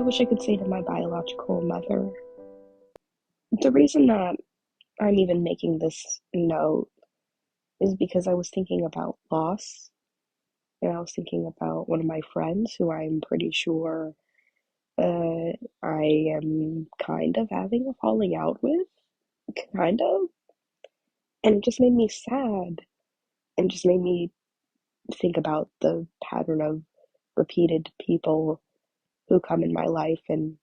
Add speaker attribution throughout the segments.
Speaker 1: wish I could say to my biological mother. The reason that I'm even making this note is because I was thinking about loss, and I was thinking about one of my friends who I'm pretty sure uh, I am kind of having a falling out with, kind of, and it just made me sad, and just made me think about the pattern of repeated people who come in my life and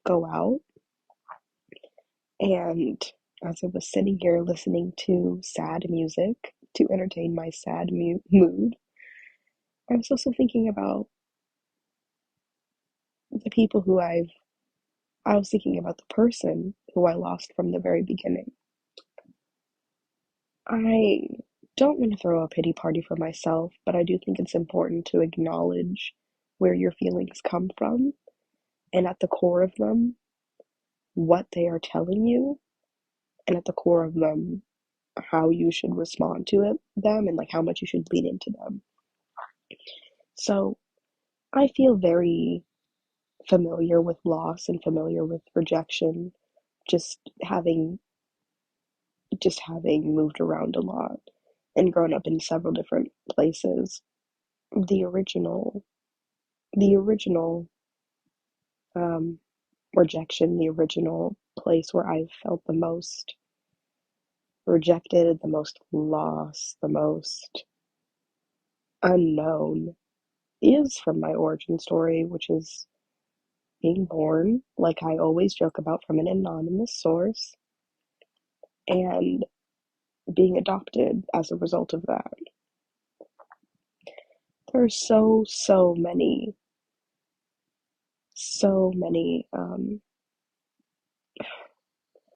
Speaker 1: go out. And as I was sitting here listening to sad music to entertain my sad mood, I was also thinking about the people I was thinking about the person who I lost from the very beginning. I don't want to throw a pity party for myself, but I do think it's important to acknowledge where your feelings come from and at the core of them, what they are telling you, and at the core of them, how you should respond to them and like how much you should lean into them. So I feel very familiar with loss and familiar with rejection, just having just having moved around a lot and grown up in several different places. The original the original um, rejection, the original place where I felt the most rejected, the most lost, the most unknown is from my origin story, which is being born, like I always joke about, from an anonymous source, and being adopted as a result of that. There are so many,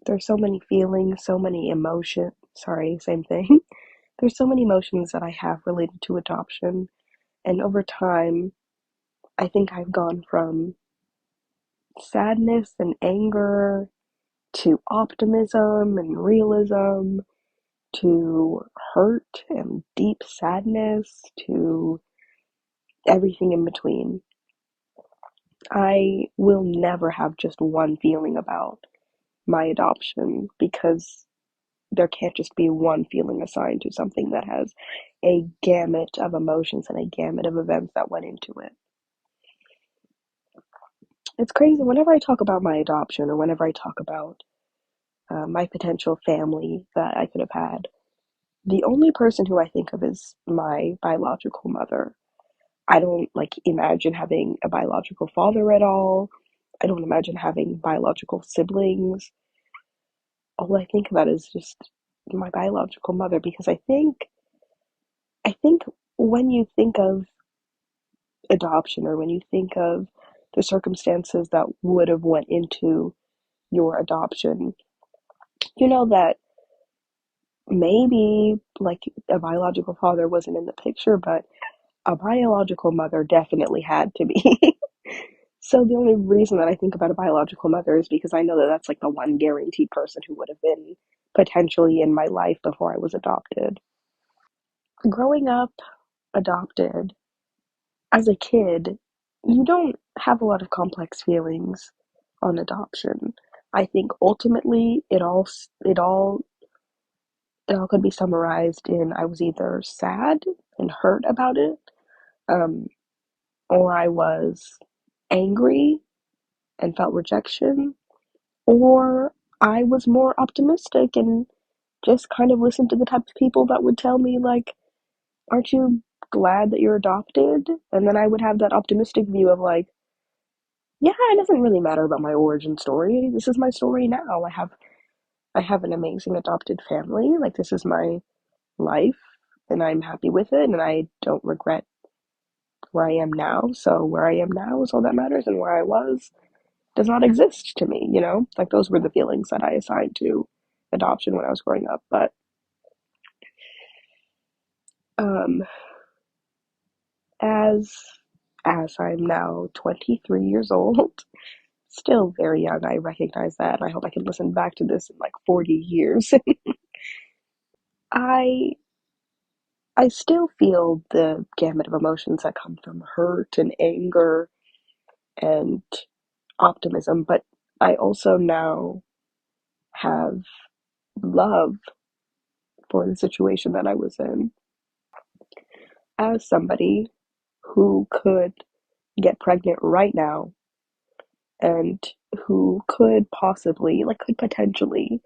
Speaker 1: there's so many feelings, so many emotions. Sorry, same thing. There's so many emotions that I have related to adoption, and over time, I think I've gone from sadness and anger to optimism and realism to hurt and deep sadness to everything in between. I will never have just one feeling about my adoption because there can't just be one feeling assigned to something that has a gamut of emotions and a gamut of events that went into it. It's crazy. Whenever I talk about my adoption or whenever I talk about my potential family that I could have had, the only person who I think of is my biological mother. I don't like imagine having a biological father at all. I don't imagine having biological siblings. All I think about is just my biological mother because I think when you think of adoption or when you think of the circumstances that would have went into your adoption, you know that maybe like a biological father wasn't in the picture, but a biological mother definitely had to be. So the only reason that I think about a biological mother is because I know that that's like the one guaranteed person who would have been potentially in my life before I was adopted. Growing up adopted as a kid, you don't have a lot of complex feelings on adoption. I think ultimately it all could be summarized in I was either sad and hurt about it, um, or I was angry and felt rejection, or I was more optimistic and just kind of listened to the type of people that would tell me, like, aren't you glad that you're adopted? And then I would have that optimistic view of, like, yeah, it doesn't really matter about my origin story. This is my story now. I have an amazing adopted family. Like, this is my life, and I'm happy with it, and I don't regret where I am now. So, where I am now is all that matters, and where I was does not exist to me, you know? Like those were the feelings that I assigned to adoption when I was growing up. But um as as I'm now 23 years old, still very young, I recognize that, and I hope I can listen back to this in like 40 years. I I still feel the gamut of emotions that come from hurt and anger and optimism, but I also now have love for the situation that I was in as somebody who could get pregnant right now and who could possibly, like, could potentially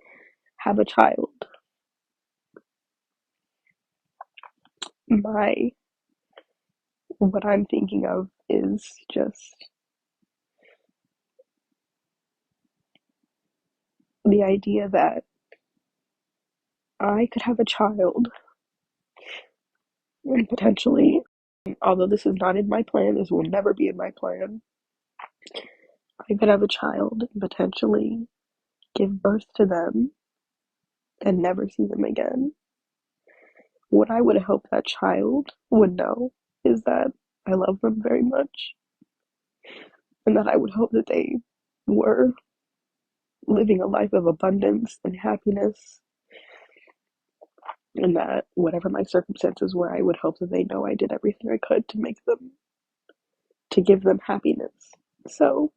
Speaker 1: have a child. My, what I'm thinking of is just the idea that I could have a child and potentially, although this is not in my plan, this will never be in my plan, I could have a child and potentially give birth to them and never see them again. What I would hope that child would know is that I love them very much and that I would hope that they were living a life of abundance and happiness, and that whatever my circumstances were, I would hope that they know I did everything I could to make them, to give them happiness. So,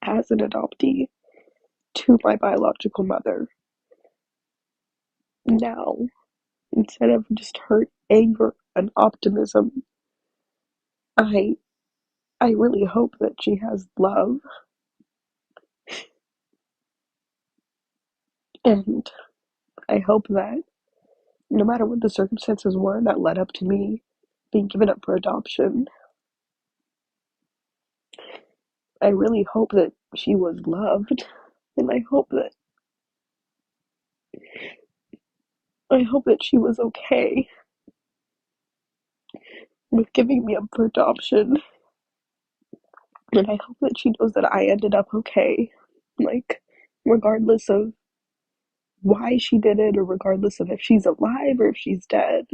Speaker 1: as an adoptee to my biological mother, now, instead of just hurt, anger, and optimism, I I really hope that she has love, and I hope that no matter what the circumstances were that led up to me being given up for adoption, I really hope that she was loved, and I hope that she was okay with giving me up for adoption, and I hope that she knows that I ended up okay, like, regardless of why she did it, or regardless of if she's alive or if she's dead.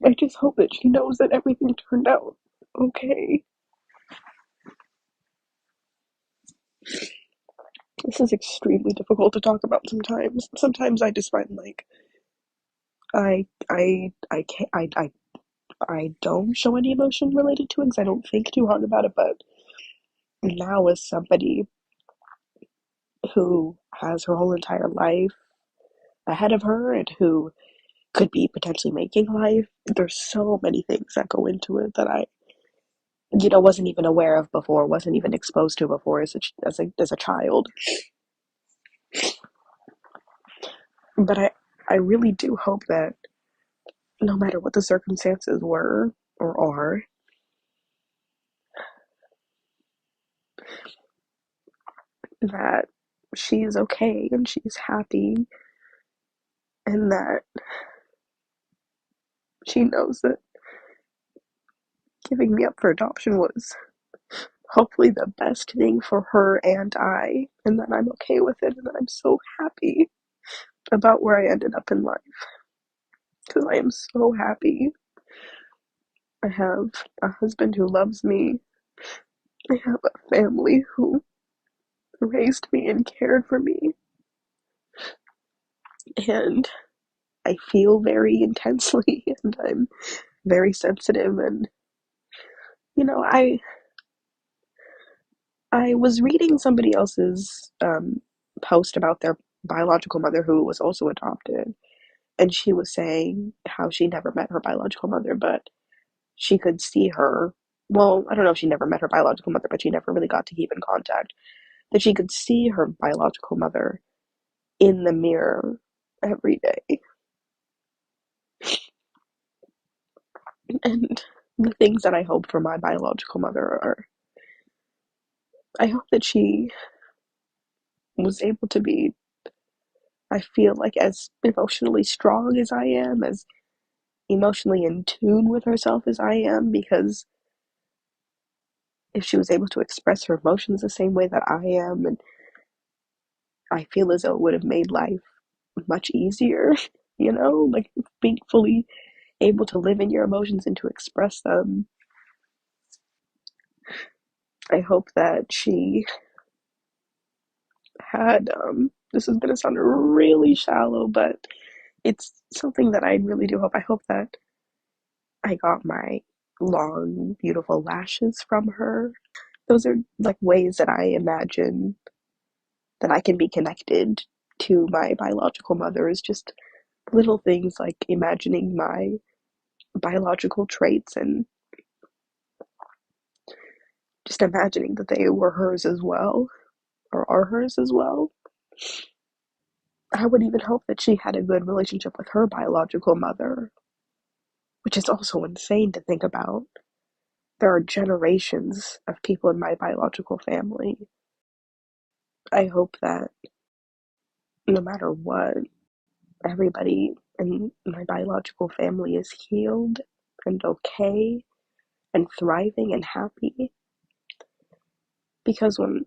Speaker 1: I just hope that she knows that everything turned out okay. This is extremely difficult to talk about sometimes. Sometimes I just find like I can't I don't show any emotion related to it because I don't think too hard about it. But now, as somebody who has her whole entire life ahead of her and who could be potentially making life, there's so many things that go into it that I, wasn't even aware of before, wasn't even exposed to before as a child. But I really do hope that no matter what the circumstances were or are, that she's okay and she's happy, and that she knows that giving me up for adoption was hopefully the best thing for her and I, and that I'm okay with it, and that I'm so happy about where I ended up in life, because I am so happy. I have a husband who loves me. I have a family who raised me and cared for me, and I feel very intensely, and I'm very sensitive, and you know, I was reading somebody else's post about their biological mother who was also adopted, and she was saying how she never met her biological mother, but she could see her. Well, I don't know if she never met her biological mother, but she never really got to keep in contact. That she could see her biological mother in the mirror every day. And the things that I hope for my biological mother are, I hope that she was able to be, I feel like, as emotionally strong as I am, as emotionally in tune with herself as I am, because if she was able to express her emotions the same way that I am, and I feel as though it would have made life much easier, like being fully able to live in your emotions and to express them. I hope that she had, this is going to sound really shallow, but it's something that I really do hope. I hope that I got my long, beautiful lashes from her. Those are like ways that I imagine that I can be connected to my biological mother, is just little things like imagining my biological traits and just imagining that they were hers as well, or are hers as well. I would even hope that she had a good relationship with her biological mother, which is also insane to think about. There are generations of people in my biological family. I hope that no matter what, everybody in my biological family is healed and okay and thriving and happy. Because when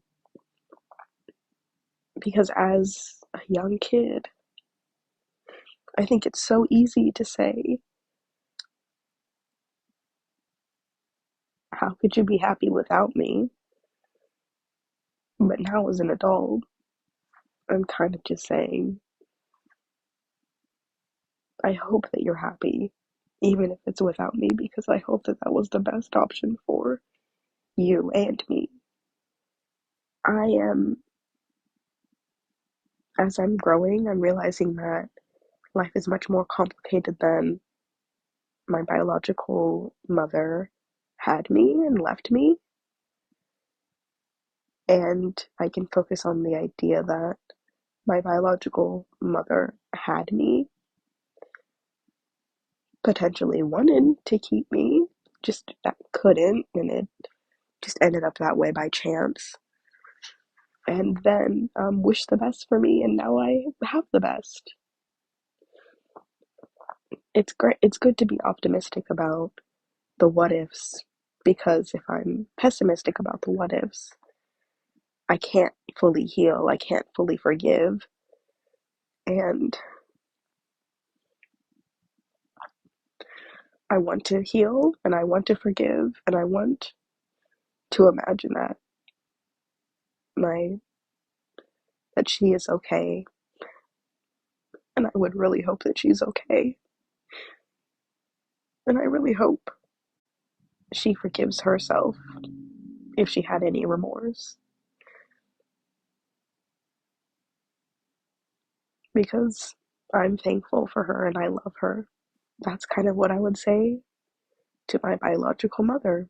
Speaker 1: because as a young kid, I think it's so easy to say, how could you be happy without me? But now as an adult, I'm kind of just saying, I hope that you're happy, even if it's without me, because I hope that that was the best option for you and me. I am, as I'm growing, I'm realizing that life is much more complicated than my biological mother had me and left me. And I can focus on the idea that my biological mother had me, potentially wanted to keep me, just that couldn't, and it just ended up that way by chance. And then wish the best for me, and now I have the best. It's great. It's good to be optimistic about the what ifs, because if I'm pessimistic about the what ifs, I can't fully heal, I can't fully forgive, and I want to heal and I want to forgive and I want to imagine that my that she is okay, and I would really hope that she's okay, and I really hope she forgives herself if she had any remorse, because I'm thankful for her and I love her. That's kind of what I would say to my biological mother.